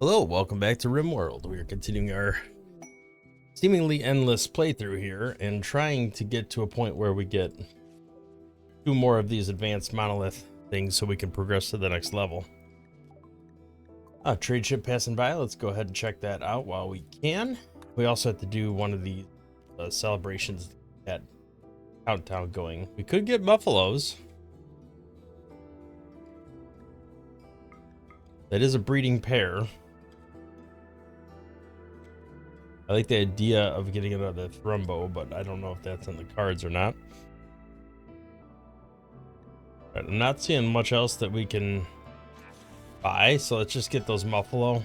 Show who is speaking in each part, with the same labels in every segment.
Speaker 1: Hello, welcome back to Rimworld. We are continuing our seemingly endless playthrough here and trying to get to a point where we get two more of these advanced monolith things so we can progress to the next level. Trade ship passing by. Let's go ahead and check that out while we can. We also have to do one of the celebrations at Countdown going. We could get buffaloes. That is a breeding pair. I like the idea of getting another Thrumbo, but I don't know if that's in the cards or not. Right, I'm not seeing much else that we can buy, so let's just get those Muffalo.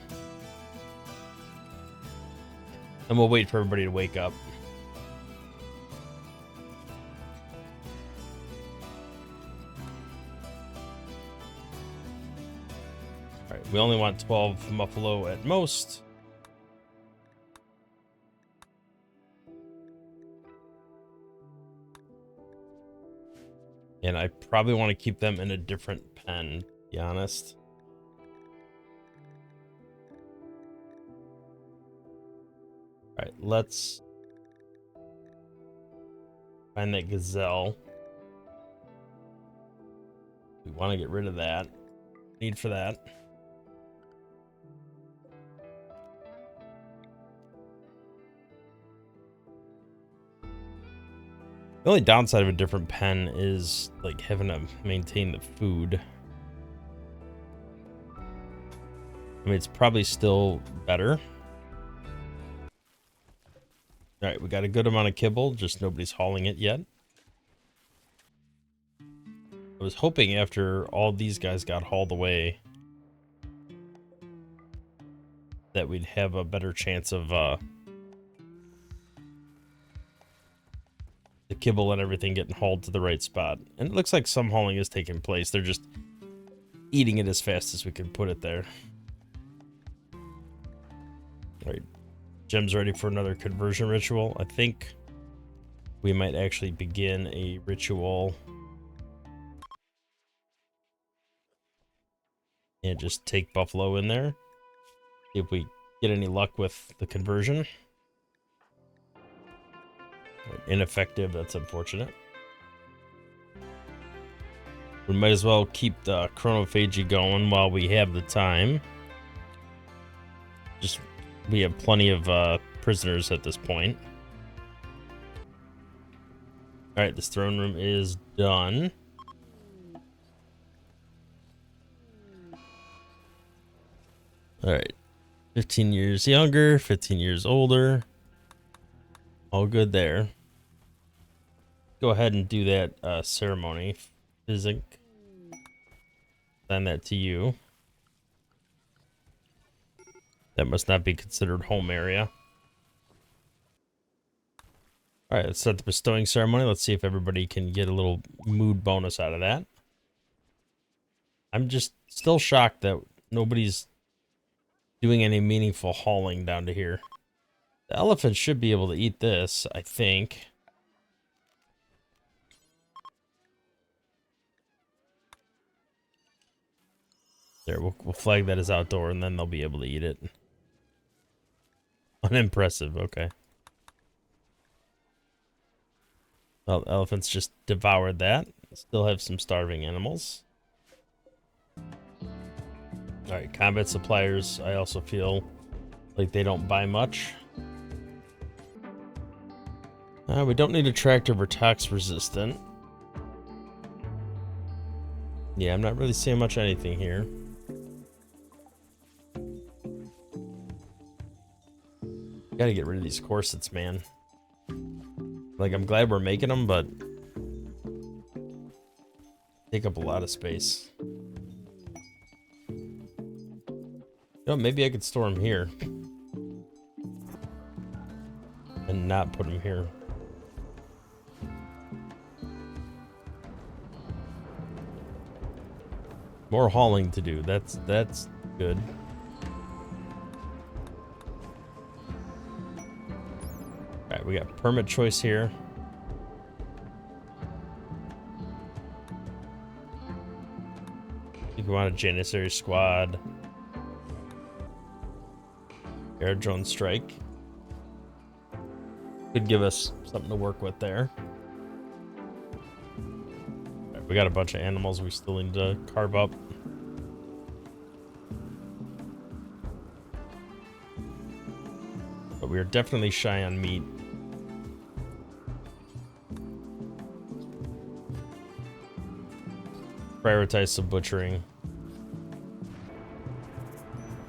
Speaker 1: And we'll wait for everybody to wake up. Alright, we only want 12 Muffalo at most. And I probably want to keep them in a different pen, to be honest. Alright, let's find that gazelle. We want to get rid of that. Need for that. The only downside of a different pen is like having to maintain the food. I mean, it's probably still better. All right, we got a good amount of kibble, just nobody's hauling it yet. I was hoping after all these guys got hauled away that we'd have a better chance of the kibble and everything getting hauled to the right spot. And it looks like some hauling is taking place. They're just eating it as fast as we can put it there. All right, Jem's ready for another conversion ritual. I think we might actually begin a ritual and just take Buffalo in there. See if we get any luck with the conversion. Ineffective, that's unfortunate. We might as well keep the chronophagy going while we have the time. We have plenty of prisoners at this point. Alright, this throne room is done. Alright, 15 years younger, 15 years older. All good there. Go ahead and do that ceremony. Physic. Send that to you. That must not be considered home area. Alright, let's start the bestowing ceremony. Let's see if everybody can get a little mood bonus out of that. I'm just still shocked that nobody's doing any meaningful hauling down to here. The elephants should be able to eat this, I think. There, we'll flag that as outdoor, and then they'll be able to eat it. Unimpressive, okay. Well, elephants just devoured that. Still have some starving animals. Alright, combat suppliers, I also feel like they don't buy much. We don't need a tractor for tox resistant. Yeah, I'm not really seeing much anything here. Gotta get rid of these corsets, man. Like, I'm glad we're making them, but take up a lot of space. You know, maybe I could store them here and not put them here. More hauling to do. That's good. Alright, we got permit choice here. I think we want a Janissary squad. Air drone strike. Could give us something to work with there. Right, we got a bunch of animals we still need to carve up. But we are definitely shy on meat. Prioritize some butchering.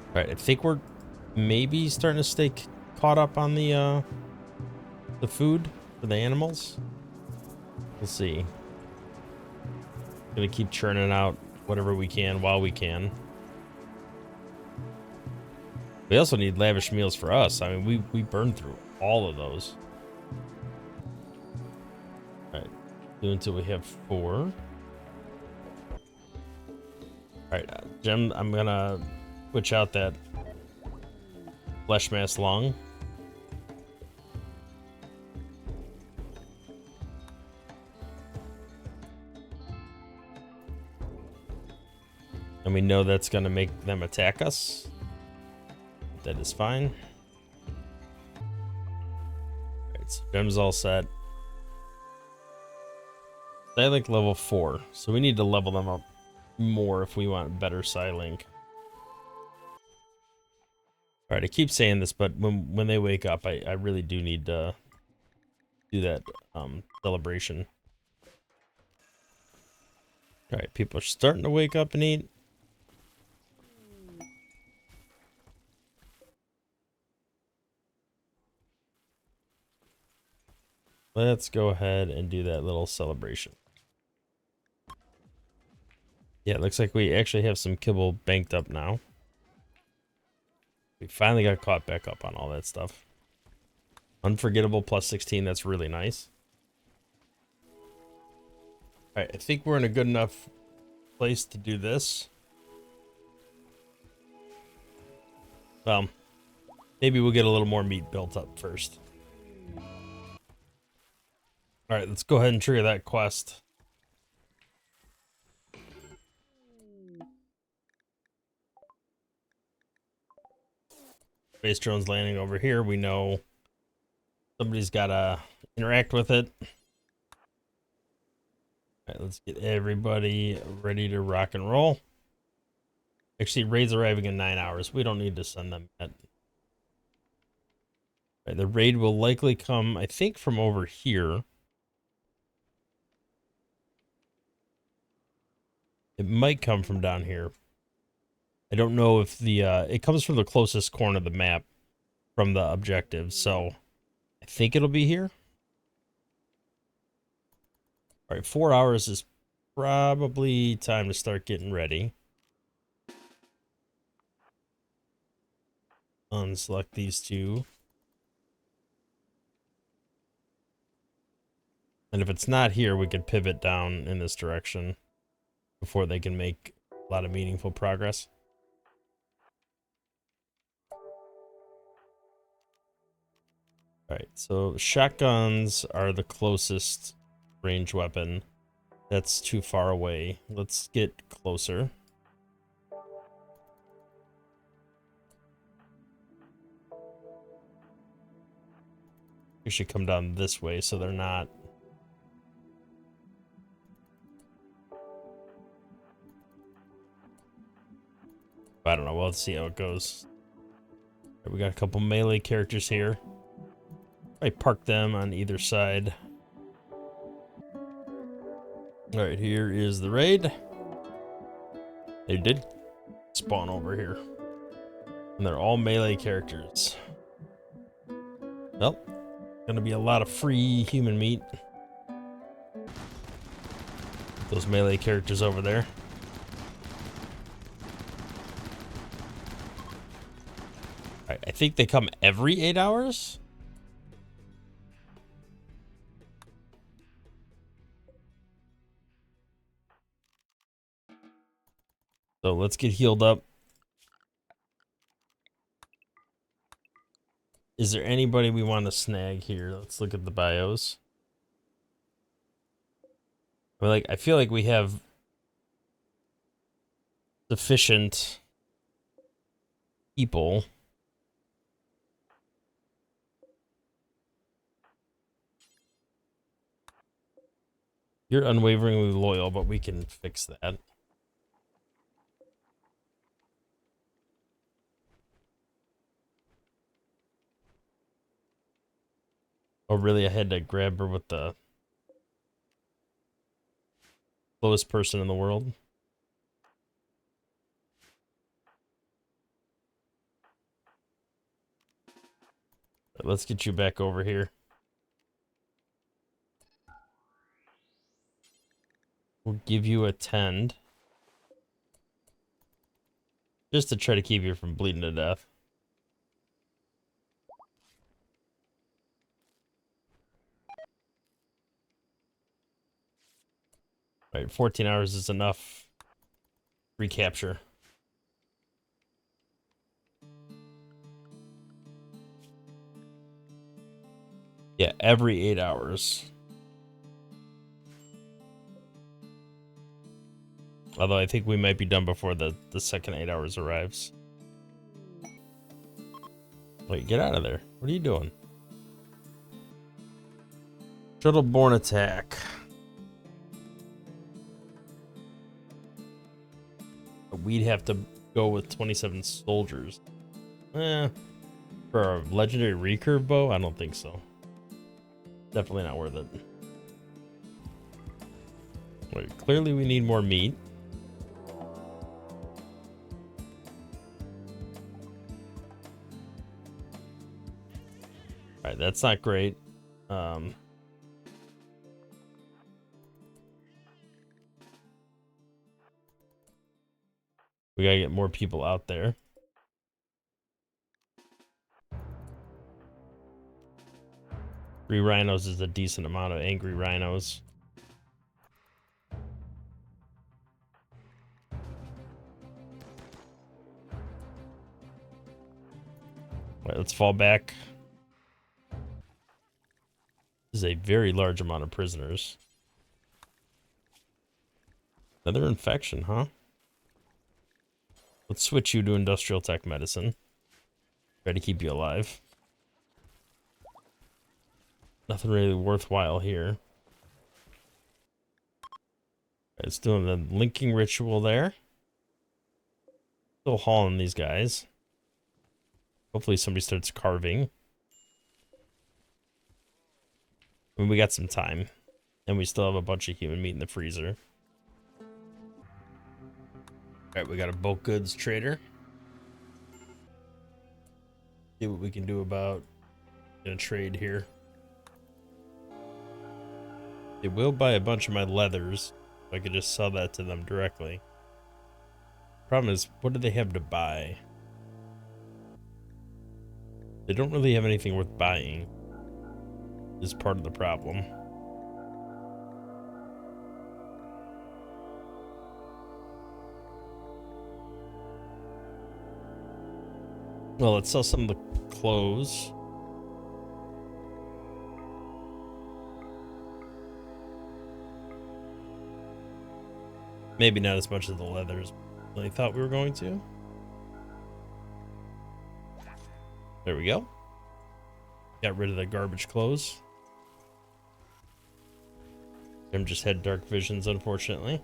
Speaker 1: Alright, I think we're maybe starting to stay caught up on the food for the animals. We'll see. Gonna keep churning out whatever we can while we can. We also need lavish meals for us. I mean, we burned through all of those. Alright, do until we have 4. Alright, Jim, I'm gonna switch out that flesh mass lung. And we know that's gonna make them attack us. That is fine. Alright, so Gem's all set. Psylink level 4. So we need to level them up more if we want better Psylink. Alright, I keep saying this, but when they wake up, I really do need to do that celebration. Alright, people are starting to wake up and eat. Let's go ahead and do that little celebration. Yeah, it looks like we actually have some kibble banked up now. We finally got caught back up on all that stuff. Unforgettable plus 16, that's really nice. Alright, I think we're in a good enough place to do this. Well, maybe we'll get a little more meat built up first. Alright, let's go ahead and trigger that quest. Space drone's landing over here. We know somebody's gotta interact with it. Alright, let's get everybody ready to rock and roll. Actually, raid's arriving in 9 hours. We don't need to send them yet. Right, the raid will likely come, I think, from over here. It might come from down here. I don't know if the it comes from the closest corner of the map from the objective, so I think it'll be here. All right, 4 hours is probably time to start getting ready. Unselect these two. And if it's not here, we could pivot down in this direction before they can make a lot of meaningful progress. Alright, so shotguns are the closest range weapon. That's too far away. Let's get closer. We should come down this way so they're not. I don't know. We'll see how it goes. Right, we got a couple melee characters here. I park them on either side. Alright, here is the raid. They did spawn over here. And they're all melee characters. Well, gonna be a lot of free human meat. Those melee characters over there. I think they come every 8 hours? So let's get healed up. Is there anybody we want to snag here? Let's look at the bios. I feel like we have sufficient people. You're unwaveringly loyal, but we can fix that. Oh, really? I had to grab her with the slowest person in the world. Let's get you back over here. We'll give you a tend. Just to try to keep you from bleeding to death. Right, 14 hours is enough. Recapture. Yeah, every 8 hours. Although I think we might be done before the second 8 hours arrives. Wait, get out of there. What are you doing? Shuttle-borne attack. We'd have to go with 27 soldiers. For a legendary recurve bow? I don't think so. Definitely not worth it. Wait, clearly we need more meat. Alright, that's not great. We gotta get more people out there. Three rhinos is a decent amount of angry rhinos. Right, let's fall back. This is a very large amount of prisoners. Another infection, huh? Let's switch you to industrial tech medicine. Try to keep you alive. Nothing really worthwhile here. It's doing the linking ritual there. Still hauling these guys. Hopefully somebody starts carving. I mean, we got some time. And we still have a bunch of human meat in the freezer. Alright, we got a bulk goods trader. See what we can do about a trade here. They will buy a bunch of my leathers. If I could just sell that to them directly. Problem is, what do they have to buy? They don't really have anything worth buying. Is part of the problem. Well, let's sell some of the clothes. Maybe not as much as the leathers I thought we were going to. There we go. Got rid of the garbage clothes. Them just had dark visions, unfortunately.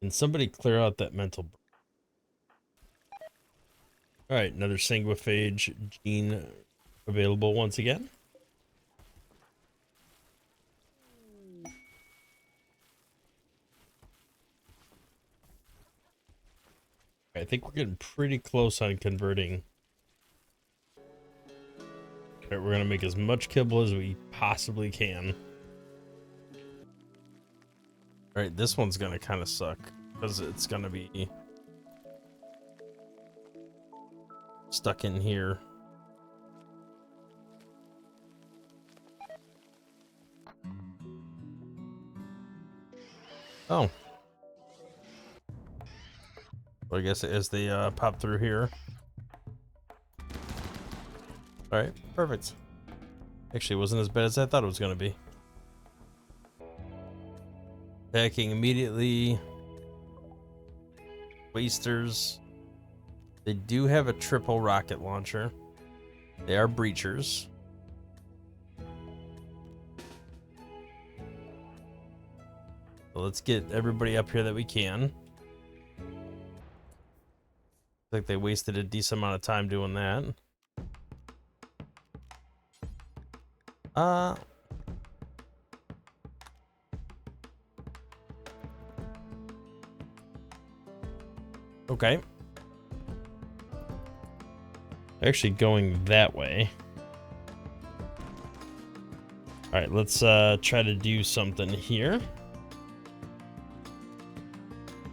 Speaker 1: Can somebody clear out that mental... Alright, another sanguiphage gene available once again. I think we're getting pretty close on converting. Alright, we're gonna make as much kibble as we possibly can. Alright, this one's gonna kind of suck because it's gonna be stuck in here. Oh. Well, I guess as they pop through here. Alright, perfect. Actually, it wasn't as bad as I thought it was going to be. Attacking immediately. Wasters. They do have a triple rocket launcher. They are breachers. Well, let's get everybody up here that we can. Like they wasted a decent amount of time doing that. Okay. Actually going that way. All right, let's try to do something here.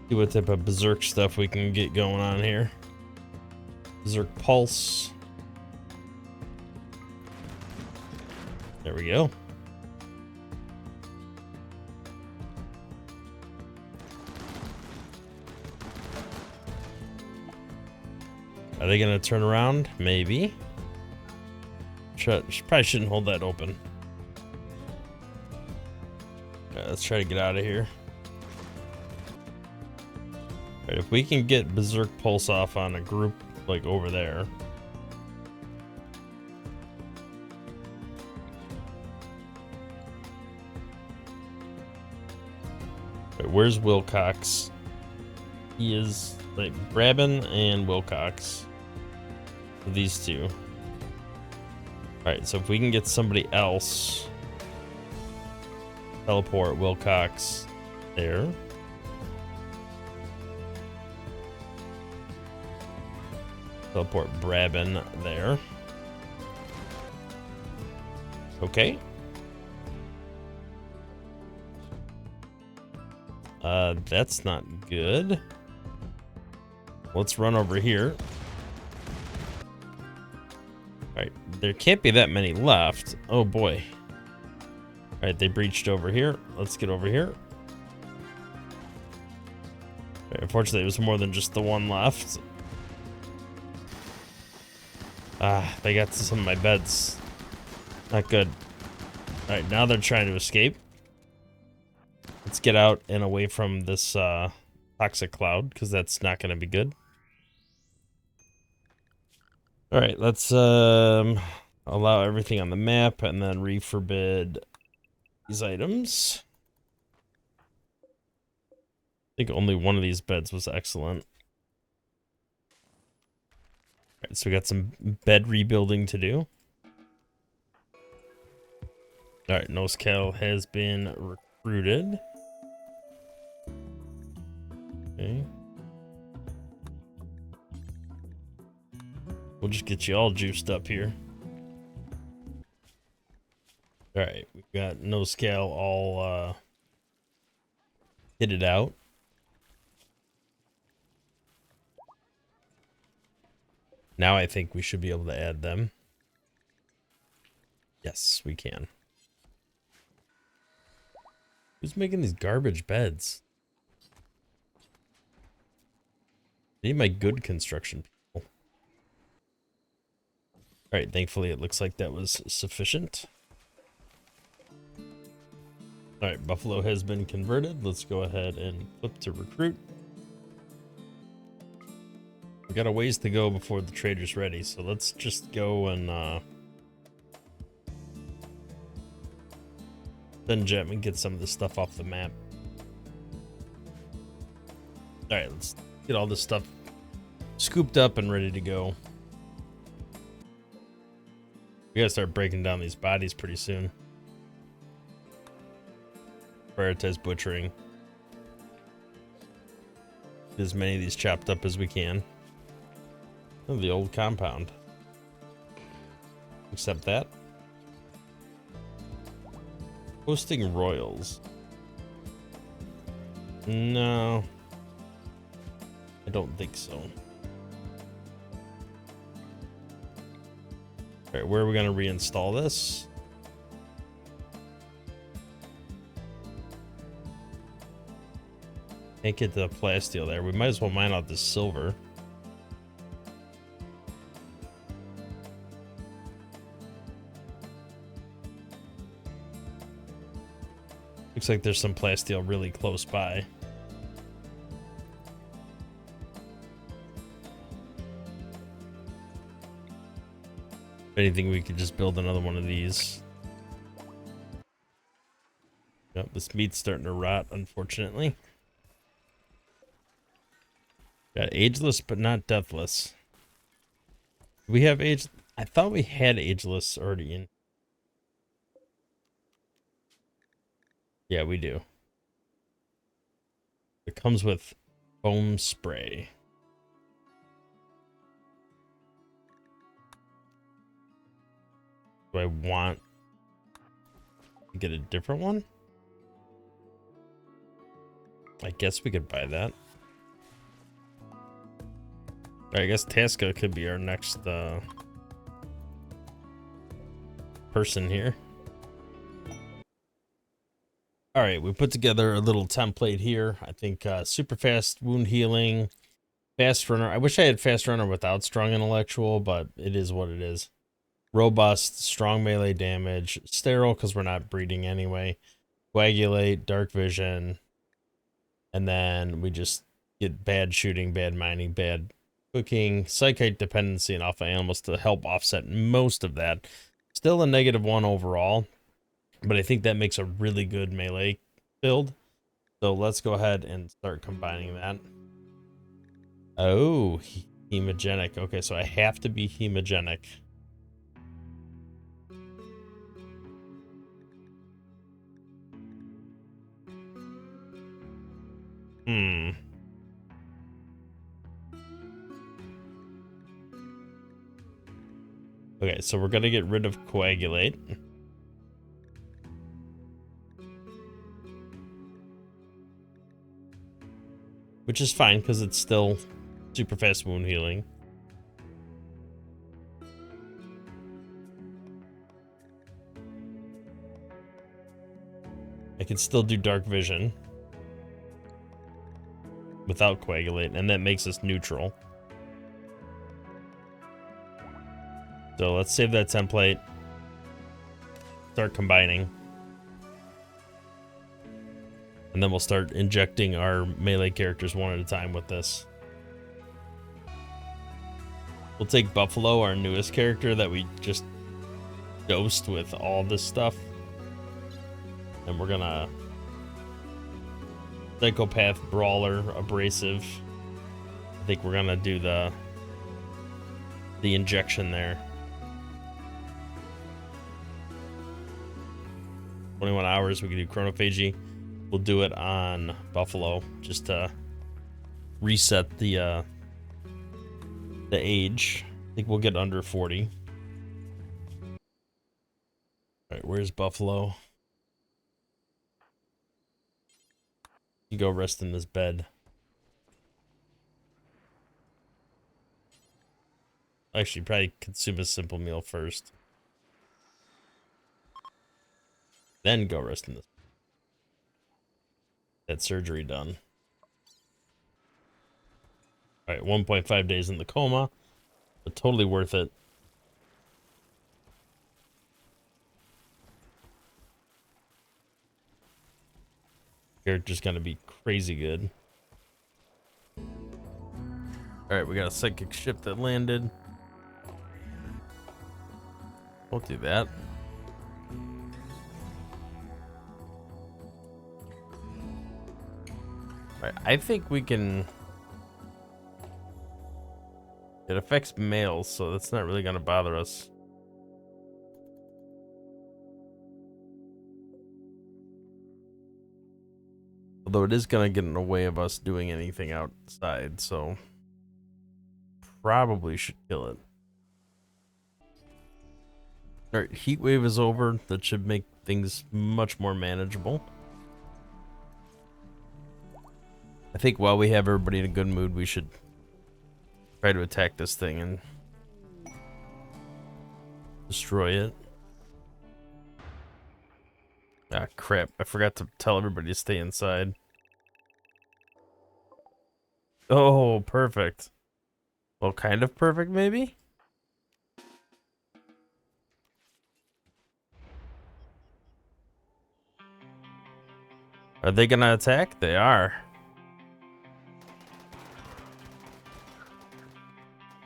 Speaker 1: See what type of berserk stuff we can get going on here. Berserk pulse. There we go. Are they gonna turn around? Maybe. Probably shouldn't hold that open. Right, let's try to get out of here. Right, if we can get Berserk Pulse off on a group like over there. Right, where's Wilcox? He is like Brabin and Wilcox. These two. Alright, so if we can get somebody else. Teleport Wilcox there. Teleport Brabin there. Okay. That's not good. Let's run over here. Alright, there can't be that many left. Oh boy. Alright, they breached over here. Let's get over here. Right, unfortunately, it was more than just the one left. They got to some of my beds. Not good. Alright, now they're trying to escape. Let's get out and away from this toxic cloud, because that's not going to be good. Alright, let's allow everything on the map and then re-forbid these items. I think only one of these beds was excellent. Alright, so we got some bed rebuilding to do. Alright, Noscal has been recruited. Okay. We'll just get you all juiced up here. Alright, we've got Noscal all kitted out. Now I think we should be able to add them. Yes, we can. Who's making these garbage beds? I need my good construction people. Alright, thankfully it looks like that was sufficient. Alright, Buffalo has been converted. Let's go ahead and flip to recruit. We got a ways to go before the trader's ready, so let's just go and then Jet and get some of this stuff off the map. Alright, let's get all this stuff scooped up and ready to go. We gotta start breaking down these bodies pretty soon. Prioritize butchering. Get as many of these chopped up as we can. Oh, the old compound. Accept that. Hosting royals. No. I don't think so. Alright, where are we going to reinstall this? Can't get the plasteel there. We might as well mine out this silver. Looks like there's some plasteel really close by. If anything, we could just build another one of these. Yep, This meat's starting to rot, unfortunately. Got ageless, but not deathless. We have age. I thought we had ageless already in. Yeah, we do. It comes with foam spray. Do I want to get a different one? I guess we could buy that. I guess Tasca could be our next person here. All right, we put together a little template here. I think super fast wound healing, fast runner. I wish I had fast runner without strong intellectual, but it is what it is. Robust, strong melee damage, sterile because we're not breeding anyway. Coagulate, dark vision, and then we just get bad shooting, bad mining, bad cooking, psychite dependency, and alpha animals to help offset most of that. Still a -1 overall, but I think that makes a really good melee build. So let's go ahead and start combining that. Oh, hemogenic. Okay, so I have to be hemogenic. Okay, so we're gonna get rid of coagulate. Which is fine, because it's still super fast wound healing. I can still do dark vision without coagulate, and that makes us neutral. So let's save that template. Start combining. And then we'll start injecting our melee characters one at a time with this. We'll take Buffalo, our newest character that we just dosed with all this stuff. And we're gonna Psychopath, Brawler, Abrasive. I think we're gonna do the injection there. 21 hours, we can do Chronophagy. We'll do it on Buffalo just to reset the age. I think we'll get under 40. All right, where's Buffalo? You go rest in this bed. Actually, probably consume a simple meal first. Then go rest in this. That surgery done. All right, 1.5 days in the coma, but totally worth it. Character's gonna be crazy good. All right, we got a psychic ship that landed. Won't do that. All right, I think we can. It affects males, so that's not really gonna bother us. Although it is gonna get in the way of us doing anything outside, so probably should kill it. Alright, heat wave is over. That should make things much more manageable. I think while we have everybody in a good mood, we should try to attack this thing and destroy it. Ah, crap. I forgot to tell everybody to stay inside. Oh, perfect. Well, kind of perfect, maybe? Are they gonna attack? They are.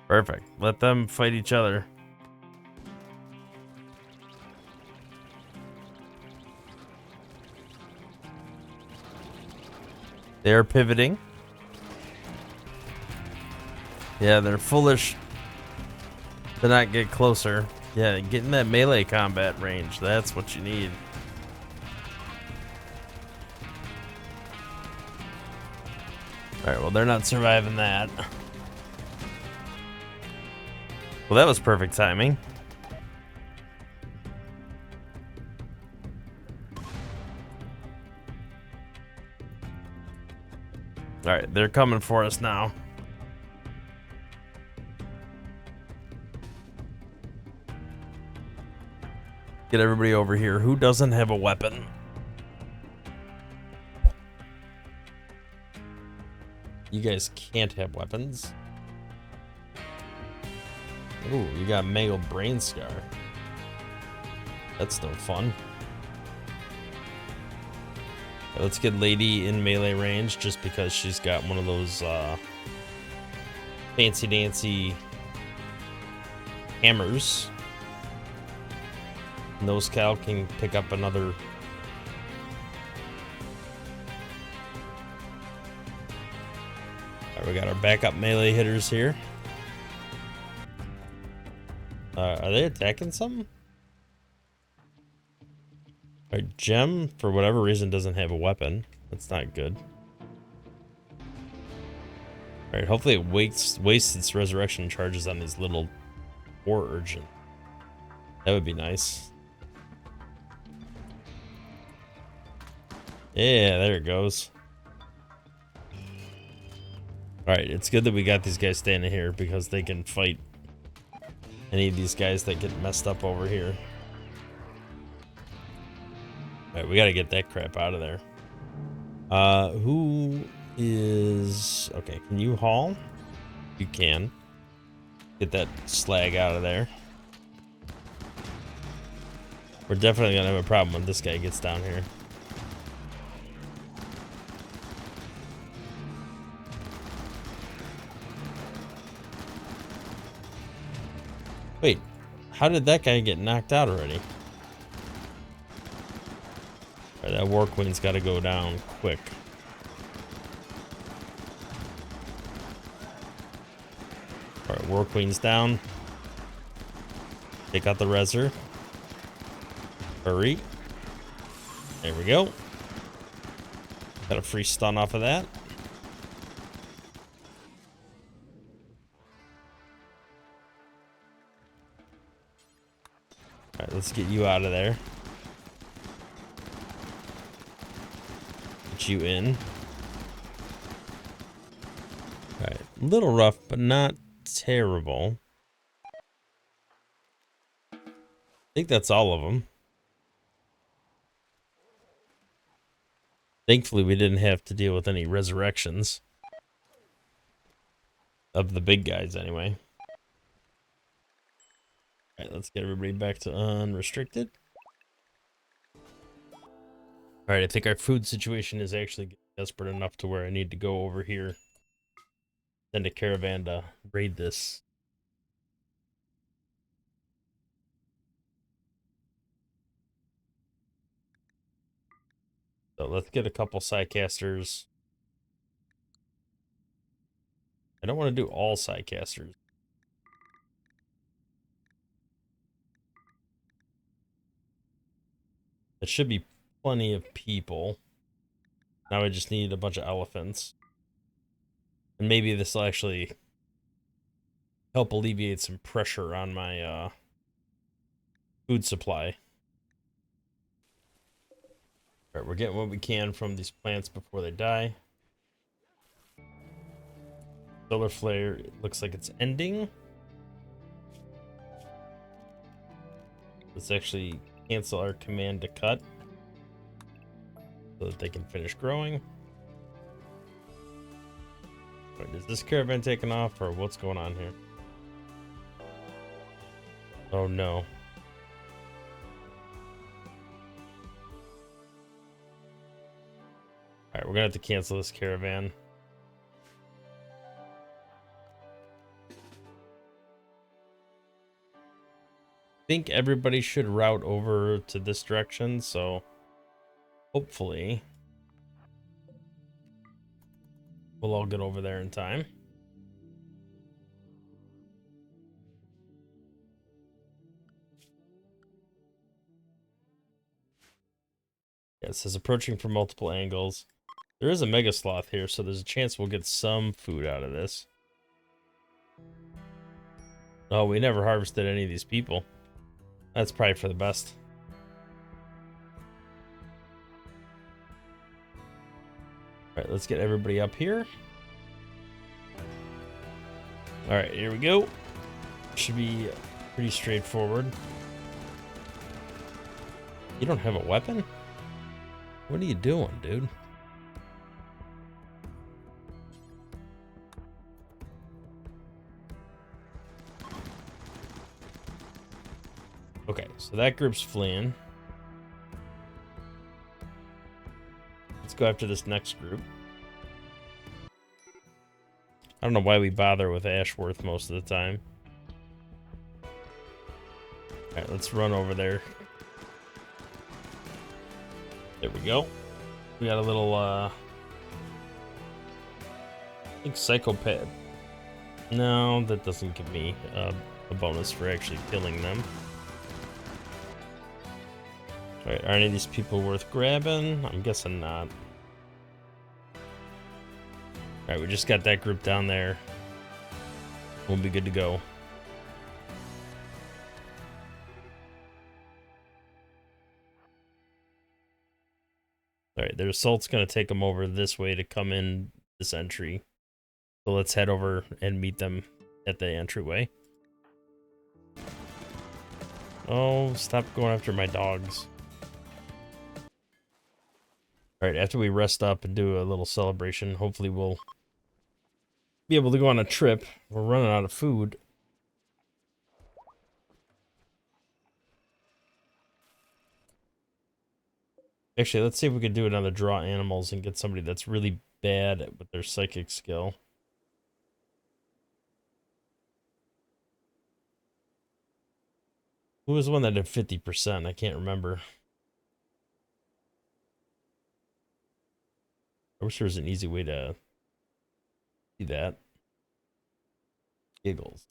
Speaker 1: Perfect. Let them fight each other. They're pivoting. Yeah, they're foolish to not get closer. Yeah, get in that melee combat range. That's what you need. Alright, well, they're not surviving that. Well, that was perfect timing. Alright, they're coming for us now. Get everybody over here. Who doesn't have a weapon? You guys can't have weapons. Ooh, you got mangled brain scar. That's no fun. Let's get Lady in melee range just because she's got one of those fancy dancy hammers. Nose Cal can pick up another. Alright, we got our backup melee hitters here. Are they attacking something? Alright, Gem, for whatever reason, doesn't have a weapon. That's not good. Alright, hopefully it wastes its resurrection charges on these little war urchin. That would be nice. Yeah, there it goes. Alright, it's good that we got these guys standing here because they can fight any of these guys that get messed up over here. Alright, we gotta get that crap out of there. Who is... Okay, can you haul? You can. Get that slag out of there. We're definitely gonna have a problem when this guy gets down here. Wait, how did that guy get knocked out already? Alright, that War Queen's got to go down quick. Alright, War Queen's down. Take out the Reser. Hurry. There we go. Got a free stun off of that. Alright, let's get you out of there. Get you in. Alright, a little rough, but not terrible. I think that's all of them. Thankfully, we didn't have to deal with any resurrections. Of the big guys, anyway. Alright, let's get everybody back to unrestricted. Alright, I think our food situation is actually desperate enough to where I need to go over here. Send a caravan to raid this. So let's get a couple sidecasters. I don't want to do all sidecasters. It should be plenty of people. Now I just need a bunch of elephants. And maybe this will actually help alleviate some pressure on my food supply. Alright, we're getting what we can from these plants before they die. Solar flare, it looks like it's ending. Let's actually cancel our command to cut so that they can finish growing. Wait, is this caravan taking off or what's going on here? Oh no. Alright, we're gonna have to cancel this caravan. I think everybody should route over to this direction, so hopefully We'll all get over there in time. Yeah, it says approaching from multiple angles. There is a mega sloth here, so there's a chance we'll get some food out of this. Oh, we never harvested any of these people. That's probably for the best. Alright, let's get everybody up here. Alright, here we go. Should be pretty straightforward. You don't have a weapon? What are you doing, dude? Okay, so that group's fleeing. Let's go after this next group. I don't know why we bother with Ashworth most of the time. Alright, let's run over there. There we go. We got a little, I think psychopath. No, that doesn't give me a bonus for actually killing them. Alright, are any of these people worth grabbing? I'm guessing not. Alright, we just got that group down there. We'll be good to go. Alright, their assault's gonna take them over this way to come in this entry. So let's head over and meet them at the entryway. Oh, stop going after my dogs. Alright, after we rest up and do a little celebration, hopefully we'll be able to go on a trip. We're running out of food. Actually, let's see if we can do another draw animals and get somebody that's really bad with their psychic skill. Who was the one that did 50%? I can't remember. I wish there was an easy way to do that. Giggles.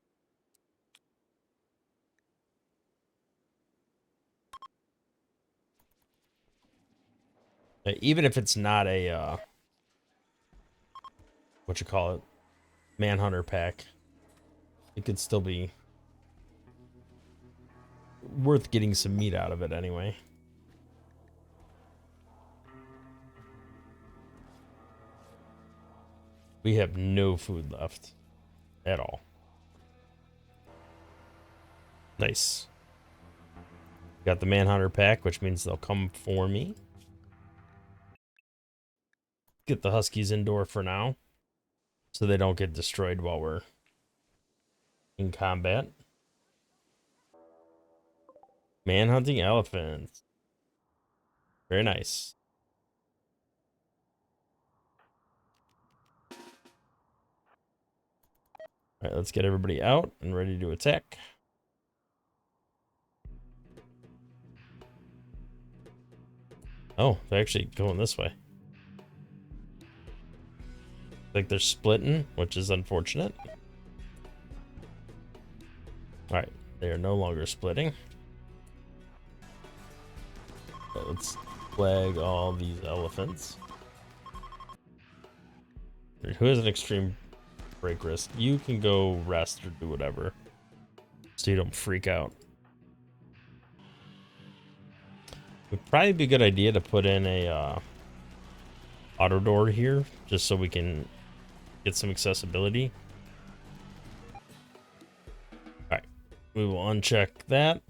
Speaker 1: Even if it's not a, what you call it, Manhunter pack, it could still be worth getting some meat out of it anyway. We have no food left at all. Nice. Got the Manhunter pack, which means they'll come for me. Get the Huskies indoor for now, so they don't get destroyed while we're in combat. Manhunting elephants. Very nice. Alright, let's get everybody out and ready to attack. Oh, they're actually going this way. Like they're splitting, which is unfortunate. Alright, they are no longer splitting. Okay, let's flag all these elephants. Who has an extreme break risk? You can go rest or do whatever, so you don't freak out. Would probably be a good idea to put in a auto door here, just so we can get some accessibility. Alright, we will uncheck that.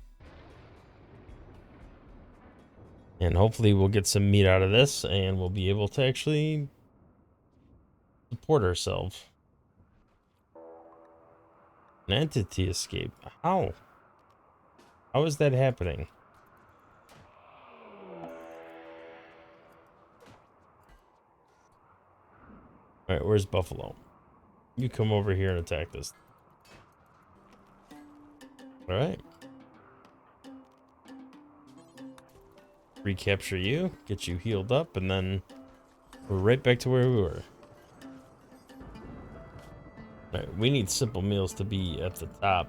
Speaker 1: And hopefully we'll get some meat out of this, and we'll be able to actually support ourselves. An entity escape. How? How is that happening? Alright, where's Buffalo? You come over here and attack this. Alright. Recapture you, get you healed up, and then we're right back to where we were. Alright, we need simple meals to be at the top.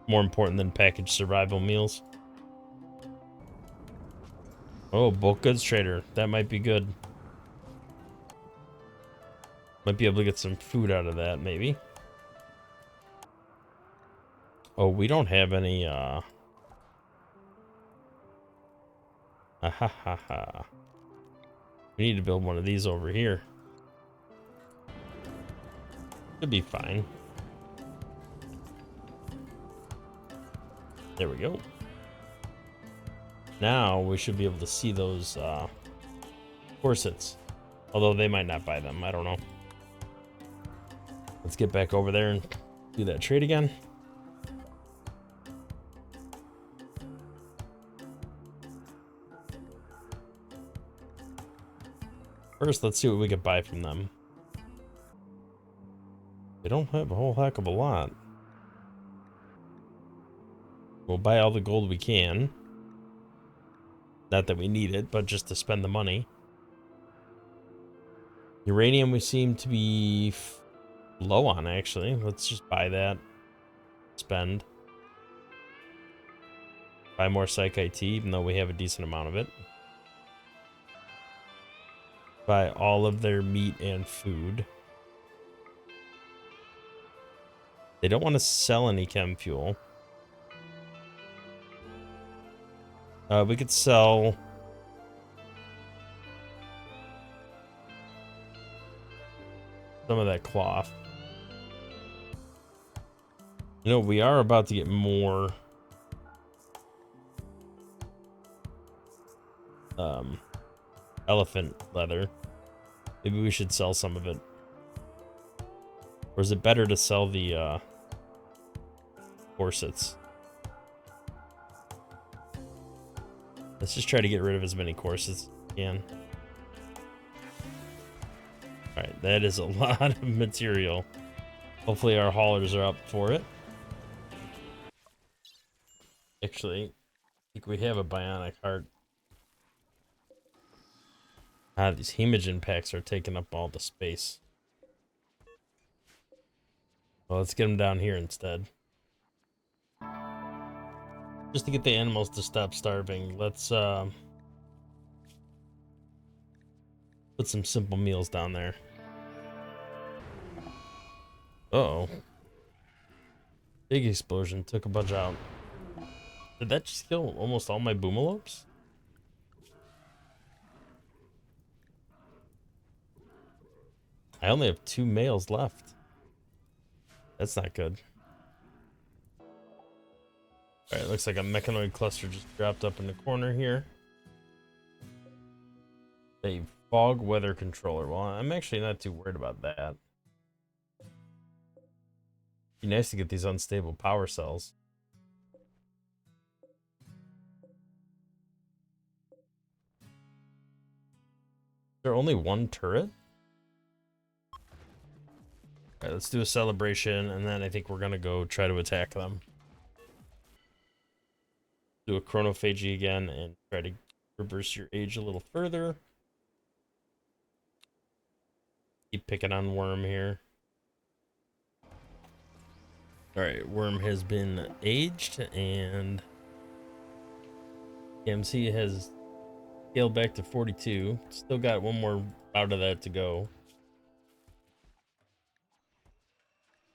Speaker 1: More important than packaged survival meals. Oh, bulk goods trader. That might be good. Might be able to get some food out of that, maybe. Oh, we don't have any, ah ha ha ha. We need to build one of these over here. Should be fine. There we go. Now we should be able to see those corsets. Although they might not buy them. I don't know. Let's get back over there and do that trade again. First, let's see what we can buy from them. They don't have a whole heck of a lot. We'll buy all the gold we can. Not that we need it, but just to spend the money. Uranium we seem to be low on, actually. Let's just buy that. Spend. Buy more Psych IT, even though we have a decent amount of it. Buy all of their meat and food. They don't want to sell any chem fuel. We could sell some of that cloth. You know, we are about to get more elephant leather. Maybe we should sell some of it. Or is it better to sell the corsets? Let's just try to get rid of as many corsets as we can. Alright, that is a lot of material. Hopefully our haulers are up for it. Actually, I think we have a bionic heart. Ah, these hemogen packs are taking up all the space. Well, let's get them down here instead. Just to get the animals to stop starving, let's put some simple meals down there. Uh-oh. Big explosion, took a bunch out. Did that just kill almost all my boomalopes? I only have 2 males left. That's not good. Alright, looks like a mechanoid cluster just dropped up in the corner here. A fog weather controller. Well, I'm actually not too worried about that. Be nice to get these unstable power cells. Is there only one turret? Alright, let's do a celebration, and then I think we're gonna go try to attack them. Do a chronophagy again and try to reverse your age a little further. Keep picking on Worm here. Alright, Worm has been aged, and KMC has scaled back to 42. Still got one more out of that to go.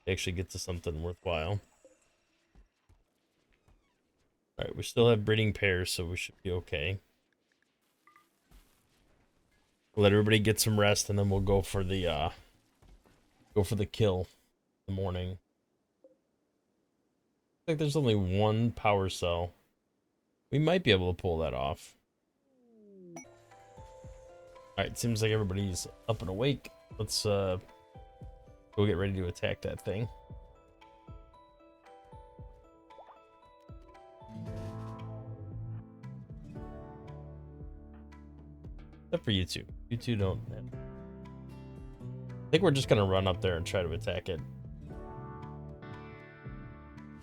Speaker 1: Actually get to something worthwhile. Alright, we still have breeding pairs, so we should be okay. Let everybody get some rest, and then we'll go for the kill in the morning. I think there's only one power cell. We might be able to pull that off. Alright, seems like everybody's up and awake. Let's go get ready to attack that thing. Except for you two. You two don't have... I think we're just gonna run up there and try to attack it.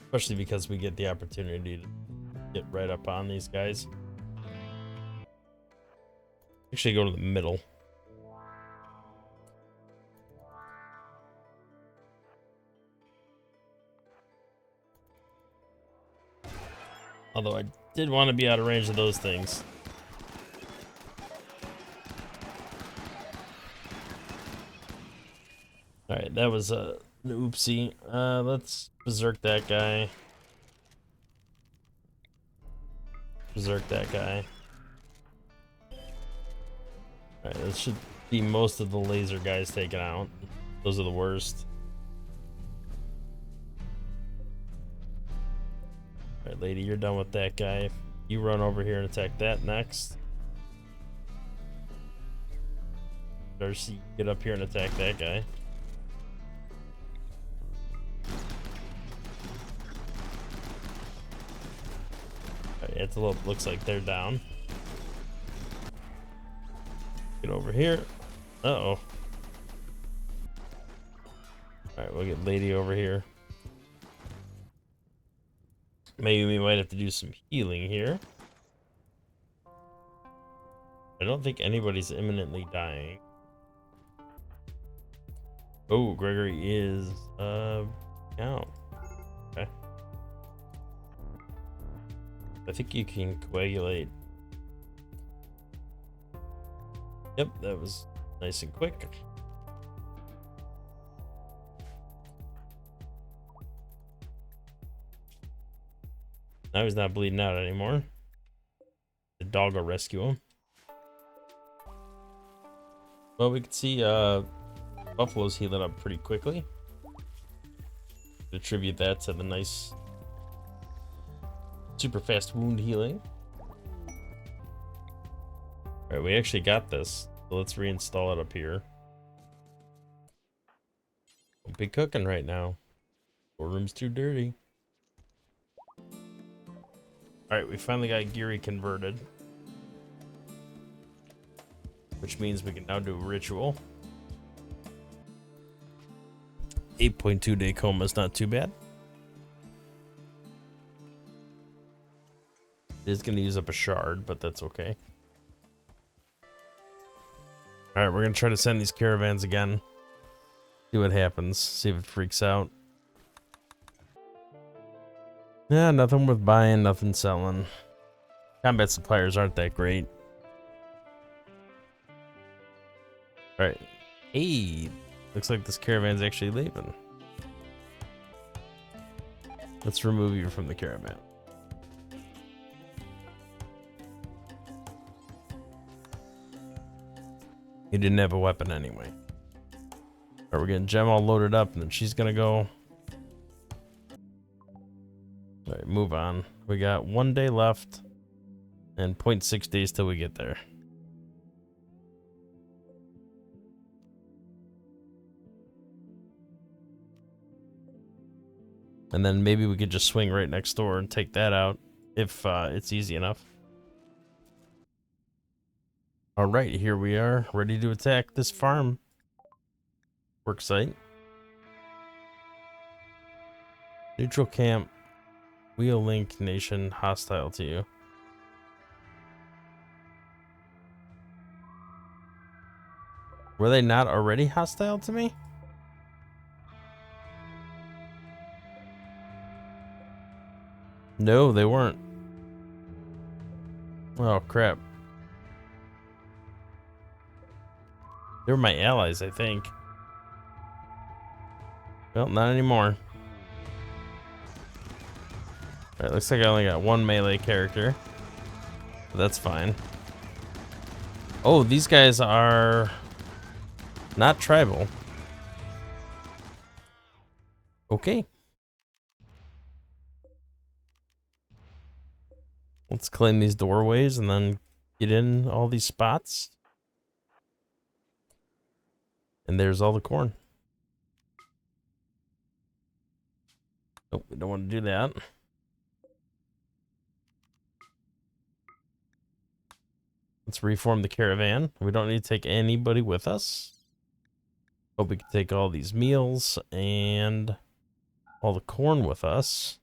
Speaker 1: Especially because we get the opportunity to get right up on these guys. Actually, go to the middle. Although I did want to be out of range of those things. Alright, that was an oopsie. Let's berserk that guy. Berserk that guy. Alright, that should be most of the laser guys taken out. Those are the worst. Alright, lady, you're done with that guy. You run over here and attack that next. Darcy, get up here and attack that guy. Alright, Antelope looks like they're down. Get over here. Uh-oh. Alright, we'll get lady over here. Maybe we might have to do some healing here. I don't think anybody's imminently dying. Oh, Gregory is out. Okay. I think you can coagulate. Yep, that was nice and quick. Now he's not bleeding out anymore. The dog will rescue him. Well, we can see Buffalo's healing up pretty quickly. Attribute that to the nice super fast wound healing. Alright, we actually got this. So let's reinstall it up here. Don't be cooking right now. Storeroom's too dirty. Alright, we finally got Geary converted. Which means we can now do a ritual. 8.2 day coma is not too bad. It is going to use up a shard, but that's okay. Alright, we're going to try to send these caravans again. See what happens. See if it freaks out. Yeah, nothing worth buying, nothing selling. Combat suppliers aren't that great. Alright. Hey, looks like this caravan's actually leaving. Let's remove you from the caravan. You didn't have a weapon anyway. Alright, we're getting Gem all loaded up, and then she's gonna go. Alright, move on. We got 1 day left, and 0.6 days till we get there. And then maybe we could just swing right next door and take that out if it's easy enough. Alright, here we are, ready to attack this farm. Work site. Neutral camp. Wheel link nation hostile to you. Were they not already hostile to me? No, they weren't. Oh, crap. They were my allies, I think. Well, not anymore. Alright, looks like I only got one melee character. But that's fine. Oh, these guys are not tribal. Okay. Let's claim these doorways and then get in all these spots. And there's all the corn. Nope, we don't want to do that. Let's reform the caravan. We don't need to take anybody with us. Hope we can take all these meals and all the corn with us.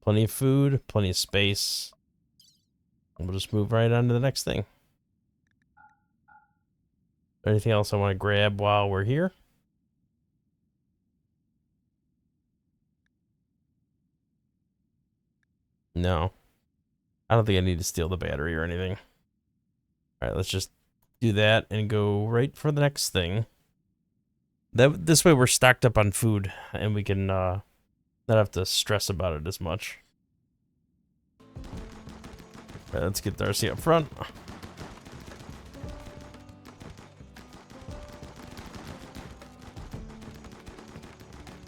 Speaker 1: Plenty of food, plenty of space. And we'll just move right on to the next thing. Anything else I want to grab while we're here? No. I don't think I need to steal the battery or anything. All right, let's just do that and go right for the next thing. This way we're stocked up on food and we can not have to stress about it as much. All right, let's get Darcy up front.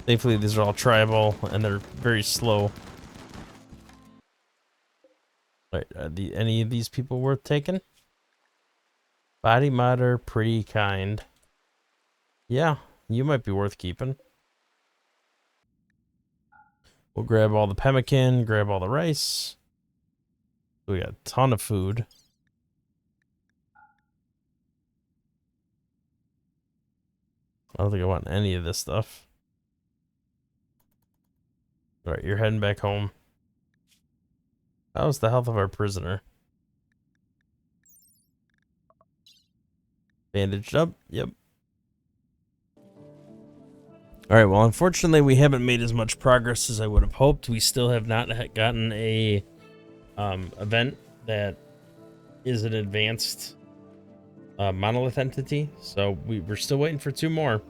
Speaker 1: Thankfully, these are all tribal and they're very slow. Right, are any of these people worth taking? Body modder, pretty kind. Yeah, you might be worth keeping. We'll grab all the pemmican, grab all the rice. We got a ton of food. I don't think I want any of this stuff. All right, you're heading back home. How's the health of our prisoner? Bandaged up? Yep. All right, well, unfortunately, we haven't made as much progress as I would have hoped. We still have not gotten a event that is an advanced monolith entity, so we're still waiting for 2 more.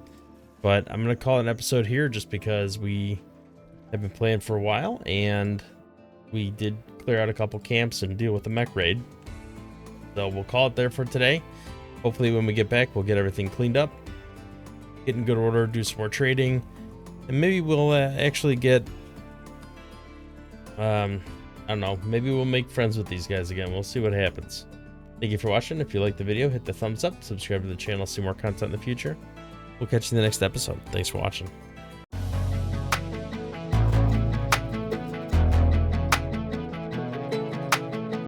Speaker 1: But I'm going to call it an episode here just because we have been playing for a while, and we did clear out a couple camps and deal with the mech raid. So we'll call it there for today. Hopefully when we get back, we'll get everything cleaned up, get in good order, do some more trading, and maybe we'll actually get, I don't know, maybe we'll make friends with these guys again. We'll see what happens. Thank you for watching. If you liked the video, hit the thumbs up, subscribe to the channel, see more content in the future. We'll catch you in the next episode. Thanks for watching.